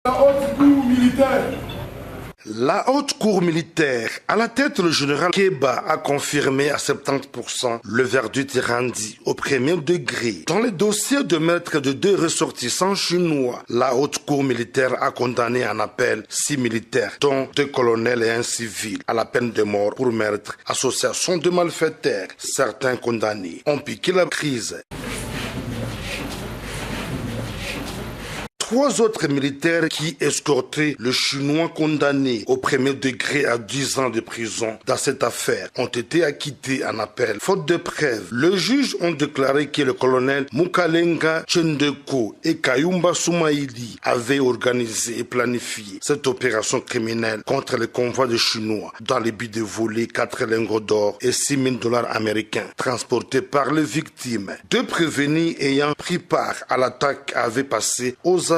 La haute cour militaire. La haute cour militaire, à la tête le général Keba, a confirmé à 70% le verdict rendu au premier degré. Dans les dossiers de meurtre de 2 ressortissants chinois, la haute cour militaire a condamné en appel 6 militaires, dont 2 colonels et un civil, à la peine de mort pour meurtre, association de malfaiteurs. Certains condamnés ont piqué la prise. 3 autres militaires qui escortaient le Chinois condamné au premier degré à 10 ans de prison dans cette affaire ont été acquittés en appel. Faute de preuves, les juges ont déclaré que le colonel Mukalenga Chendeko et Kayumba Soumaïli avaient organisé et planifié cette opération criminelle contre le convoi de Chinois dans le but de voler 4 lingots d'or et 6 000 $ américains transportés par les victimes. 2 prévenus ayant pris part à l'attaque avaient passé aux avis.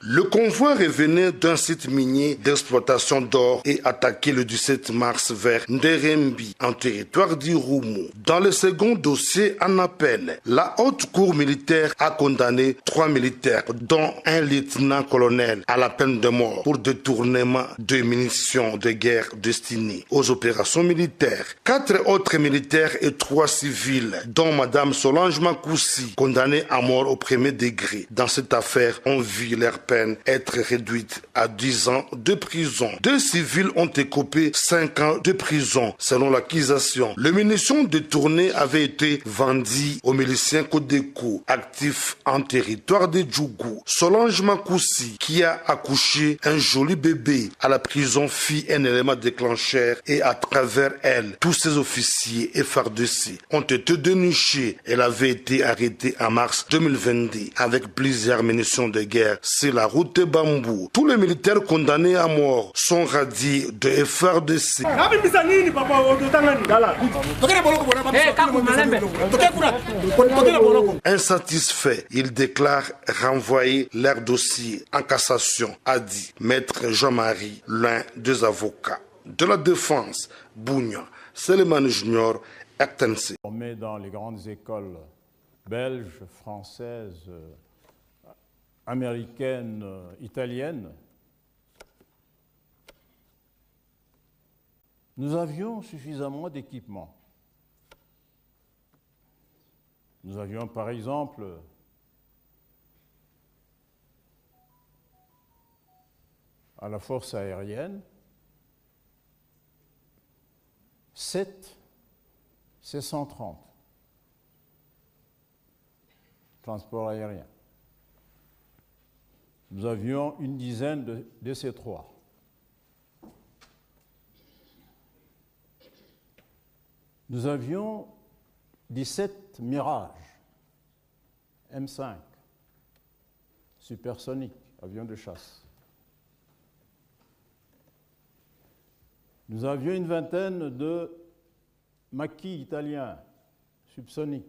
Le convoi revenait d'un site minier d'exploitation d'or et attaqué le 17 mars vers Nderembi, en territoire d'Irumu. Dans le second dossier en appel, la haute cour militaire a condamné 3 militaires, dont un lieutenant-colonel à la peine de mort pour détournement de munitions de guerre destinées aux opérations militaires. 4 autres militaires et 3 civils, dont Madame Solange Makoussi, condamnés à mort au premier degré. Dans cette affaire, on vit leur peine être réduite à 10 ans de prison. 2 civils ont écopé 5 ans de prison, selon l'accusation. Les munitions détournées avaient été vendues aux miliciens Kodeko, actifs en territoire de Djougou. Solange Makoussi, qui a accouché un joli bébé à la prison, fit un élément déclencheur et à travers elle, tous ses officiers FARDC ont été dénichés. Elle avait été arrêtée en mars 2022 avec plusieurs munitions de guerre sur la route de Bambou. Tous les militaires condamnés à mort sont radiés de FARDC. Insatisfait, ils déclarent renvoyer leur dossier en cassation, a dit Maître Jean-Marie, l'un des avocats de la défense. Bougna, Seleman Junior, RTNC. Formé dans les grandes écoles belges, françaises, américaines, italiennes, nous avions suffisamment d'équipements. Nous avions par exemple à la force aérienne 7 C-130, transport aérien. Nous avions une dizaine de DC-3. Nous avions 17 Mirage M5, supersoniques, avions de chasse. Nous avions une vingtaine de maquis italiens, subsoniques.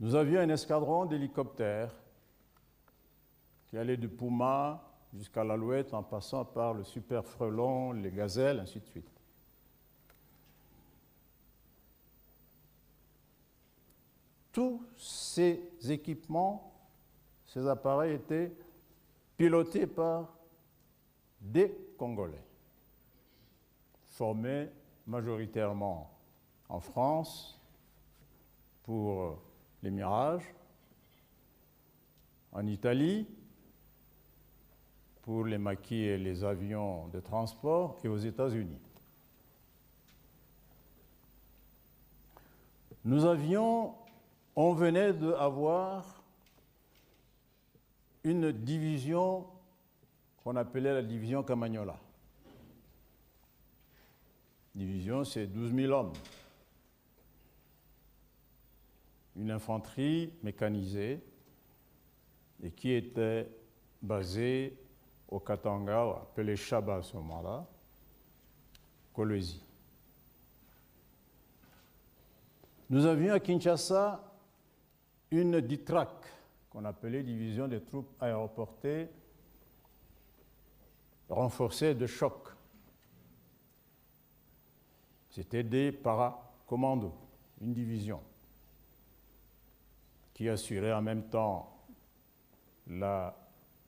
Nous avions un escadron d'hélicoptères qui allait de Puma jusqu'à l'Alouette en passant par le Super Frelon, les Gazelles, ainsi de suite. Tous ces équipements, ces appareils étaient pilotés par des Congolais, formés majoritairement en France pour les Mirages, en Italie pour les maquis et les avions de transport et aux États-Unis. On venait d'avoir une division qu'on appelait la division Camagnola. Division, c'est 12 000 hommes. Une infanterie mécanisée et qui était basée au Katanga, appelé Chaba à ce moment-là, Kolwezi. Nous avions à Kinshasa une DITRAC, qu'on appelait Division des troupes aéroportées renforcées de choc. C'était des paracommandos, une division, qui assurait en même temps la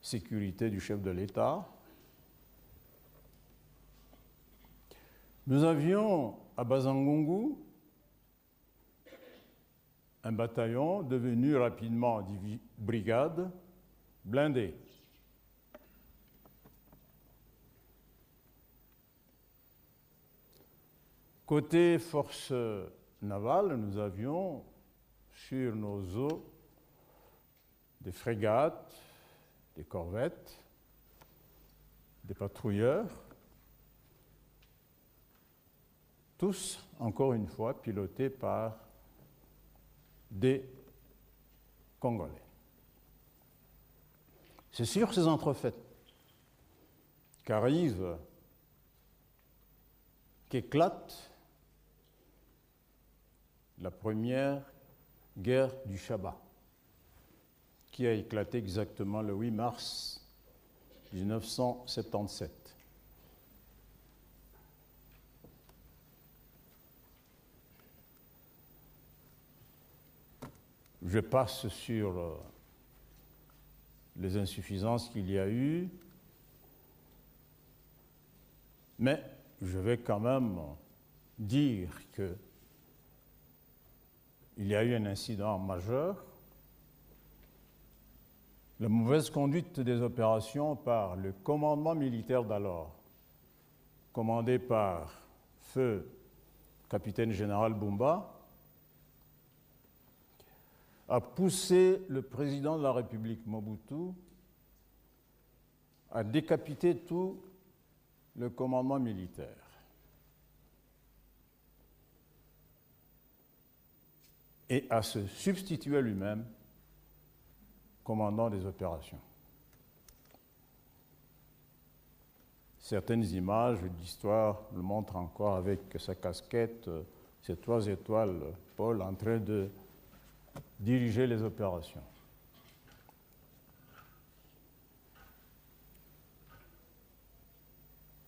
sécurité du chef de l'État. Nous avions à Bazangungu un bataillon devenu rapidement brigade blindée. Côté forces navales, nous avions sur nos eaux des frégates, des corvettes, des patrouilleurs, tous, encore une fois, pilotés par des Congolais. C'est sur ces entrefaites qu'éclate la première guerre du Chaba, qui a éclaté exactement le 8 mars 1977. Je passe sur les insuffisances qu'il y a eu, mais je vais quand même dire qu'il y a eu un incident majeur. La mauvaise conduite des opérations par le commandement militaire d'alors, commandé par feu capitaine général Bumba, a poussé le président de la République Mobutu à décapiter tout le commandement militaire. Et à se substituer lui-même commandant des opérations. Certaines images d'histoire le montrent encore avec sa casquette, ses 3 étoiles, Paul en train de diriger les opérations.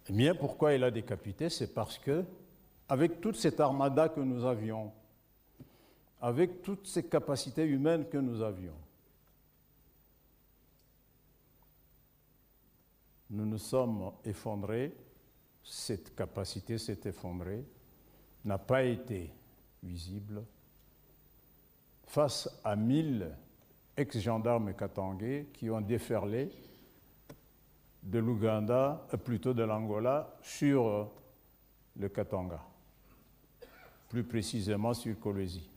Eh bien, pourquoi il a décapité? C'est parce que, avec toute cette armada que nous avions, avec toutes ces capacités humaines que nous avions, nous nous sommes effondrés, cette capacité s'est effondrée, n'a pas été visible, face à 1000 ex-gendarmes katangais qui ont déferlé de l'Ouganda, plutôt de l'Angola, sur le Katanga, plus précisément sur Kolwezi.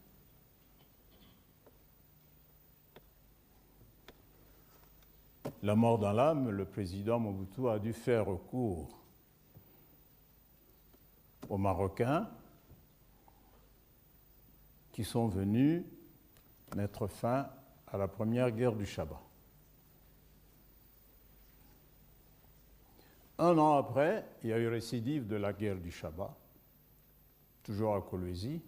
La mort dans l'âme, le président Mobutu a dû faire recours aux Marocains qui sont venus mettre fin à la première guerre du Chaba. Un an après, il y a eu récidive de la guerre du Chaba, toujours à Kolwezi,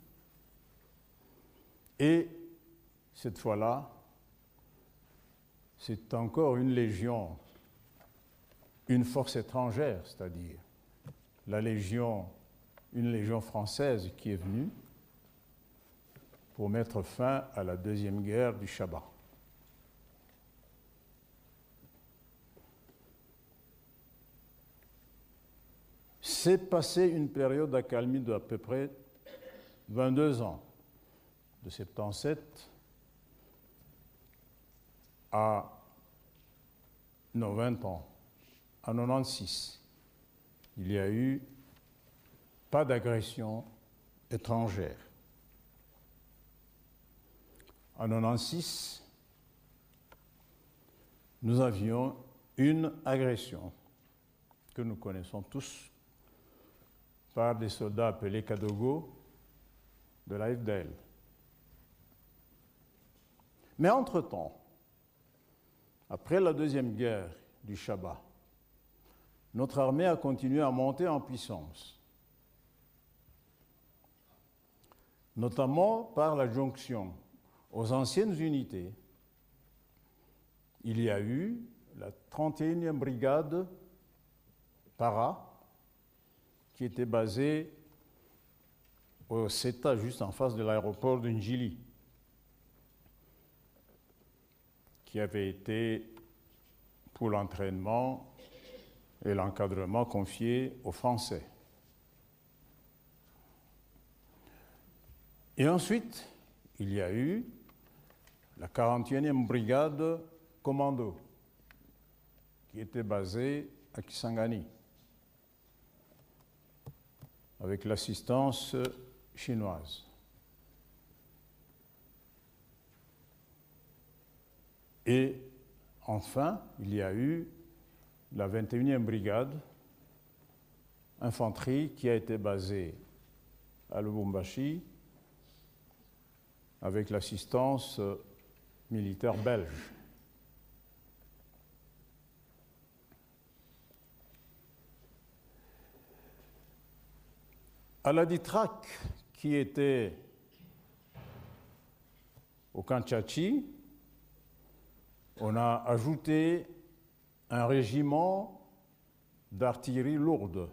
et cette fois-là, c'est encore une légion, une force étrangère, c'est-à-dire une légion française qui est venue pour mettre fin à la deuxième guerre du Chaba. C'est passé une période d'accalmie d'à peu près 22 ans, de 77 à 20 ans, à 96. Il n'y a eu pas d'agression étrangère. En 96, nous avions une agression que nous connaissons tous par des soldats appelés Kadogo de la FDL. Mais entre-temps, après la deuxième guerre du Chaba, notre armée a continué à monter en puissance, notamment par la jonction aux anciennes unités. Il y a eu la 31e brigade Para, qui était basée au CETA, juste en face de l'aéroport de Njili. qui avait été pour l'entraînement et l'encadrement confié aux Français. Et ensuite, il y a eu la 41e brigade commando, qui était basée à Kisangani, avec l'assistance chinoise. Et enfin, il y a eu la 21e brigade infanterie qui a été basée à Lubumbashi avec l'assistance militaire belge. À la Ditrac, qui était au Kanchachi, on a ajouté un régiment d'artillerie lourde